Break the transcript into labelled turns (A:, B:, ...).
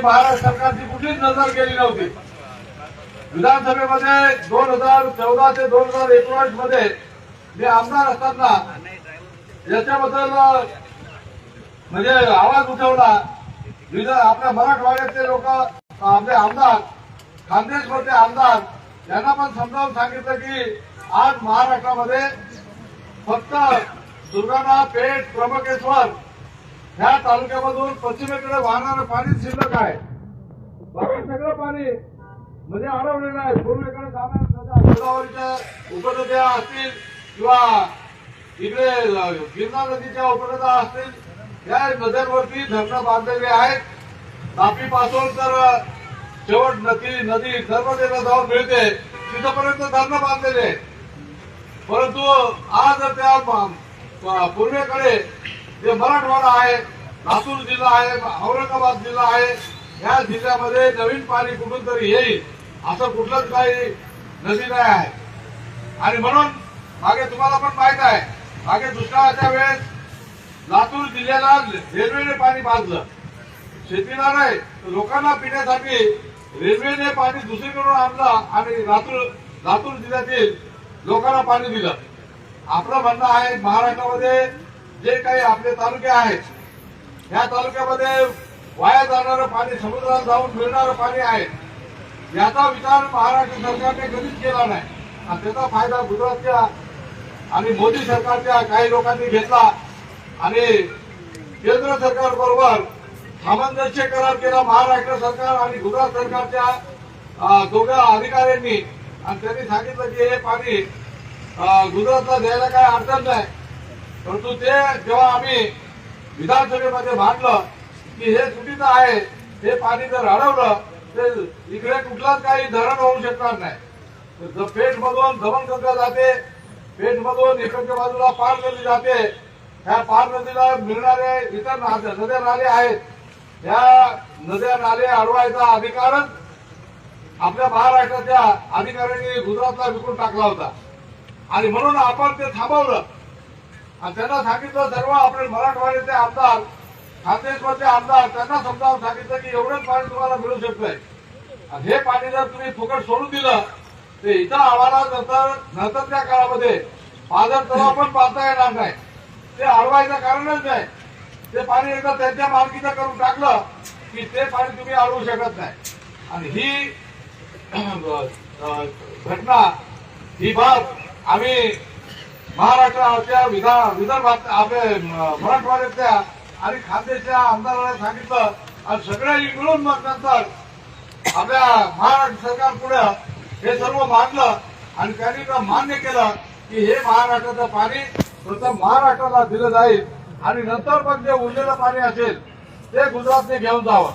A: महाराष्ट्र सरकारची कुठलीच नजर गेली नव्हती। विधानसभेमध्ये 2014 ते 2019 मध्ये मी आमदार असताना याच्याबद्दल म्हणजे आवाज उठवला। आपल्या मराठवाड्यातले लोक आपले आमदार खानदेशमधले आमदार यांना पण समजावून सांगितलं की आज महाराष्ट्रामध्ये फक्त सुरगाणा, पेठ, त्र्यंबकेश्वर ह्या तालुक्यामधून पश्चिमेकडे वाहणारं पाणी शिल्लक आहे। बाकी सगळं पाणी म्हणजे अडवलेलं आहे। पूर्वेकडे जाणाऱ्या गोदावरीच्या उपनद्या असतील किंवा इकडे गिरणा नदीच्या उपनद्या असतील या नद्यांवरती धरणं बांधलेली आहेत। तापीपासून तर शेवट नदी नर्मदेला जाऊन मिळते तिथपर्यंत धरणं बांधलेले आहेत। परंतु आज त्या पूर्वेकडे जे मराठवाडा आहे, लातूर जिल्हा आहे, औरंगाबाद जिल्हा आहे, या जिल्ह्यामध्ये नवीन पाणी कुठून तरी येईल असं कुठलंच काही नदी नाही आहे। आणि म्हणून मागे तुम्हाला पण माहित आहे, मागे दुष्काळाच्या वेळेस लातूर जिल्ह्याला रेल्वेने पाणी पाजलं। शेतीला नाही, लोकांना पिण्यासाठी रेल्वेने पाणी दुसरीकडून आणलं आणि लातूर जिल्ह्यातील लोकांना पाणी दिलं। आपलं म्हणणं आहे महाराष्ट्रामध्ये जे काही आपले तालुके आहेत या तालुक्यामध्ये वाया जाणारं पाणी, समुद्रात जाऊन मिळणारं पाणी आहे, याचा विचार महाराष्ट्र सरकारने कधीच केला नाही। आणि त्याचा फायदा गुजरातच्या आणि मोदी सरकारच्या काही लोकांनी घेतला आणि केंद्र सरकार बरोबर सामंजस्य करार केला महाराष्ट्र सरकार आणि गुजरात सरकारच्या दोघा अधिकाऱ्यांनी। आणि त्यांनी सांगितलं की हे पाणी गुजरातला द्यायला काही अडचण नाही। परंतु ते जेव्हा आम्ही विधानसभेमध्ये मांडलं की हे चुकीचं आहे, हे पाणी जर अडवलं तर इकडे कुठलाच काही धरण होऊ शकणार नाही। पेठमधून दमणगंगा जाते, पेठमधून इकडच्या बाजूला पार नदी जाते, ह्या पार नदीला मिळणारे इतर नद्या नाले आहेत, या नद्या नाले अडवायचा अधिकारच आपल्या महाराष्ट्राच्या अधिकाऱ्यांनी गुजरातला विकून टाकला होता। आणि म्हणून आपण ते थांबवलं आणि त्यांना सांगितलं, सर्व आपले मराठवाड्याचे आमदार, खानदेशमधले आमदार, त्यांना समजावून सांगितलं की एवढंच पाणी तुम्हाला मिळू शकतंय। आणि हे पाणी जर तुम्ही फुकट सोडून दिलं तर इथं आम्हाला नंतरच्या काळामध्ये पाझर तलाव पण बांधता येणार नाही। ते अडवायचं कारणच नाही। ते पाणी एकदा त्यांच्या मालकीचं करून टाकलं की ते पाणी तुम्ही अडवू शकत नाही। आणि ही घटना, ही बाब आम्ही महाराष्ट्राच्या विदर्भात आपल्या मराठवाड्यातल्या आणि खानदेशच्या आमदारांना सांगितलं आणि सगळ्यांनी मिळून मग नंतर आपल्या महाराष्ट्र सरकार पुढे हे सर्व मांडलं आणि त्यांनी मान्य केलं की हे महाराष्ट्राचं पाणी प्रथम महाराष्ट्राला दिलं जाईल आणि नंतर मग जे उरलेलं पाणी असेल ते गुजरातने घेऊन जावं।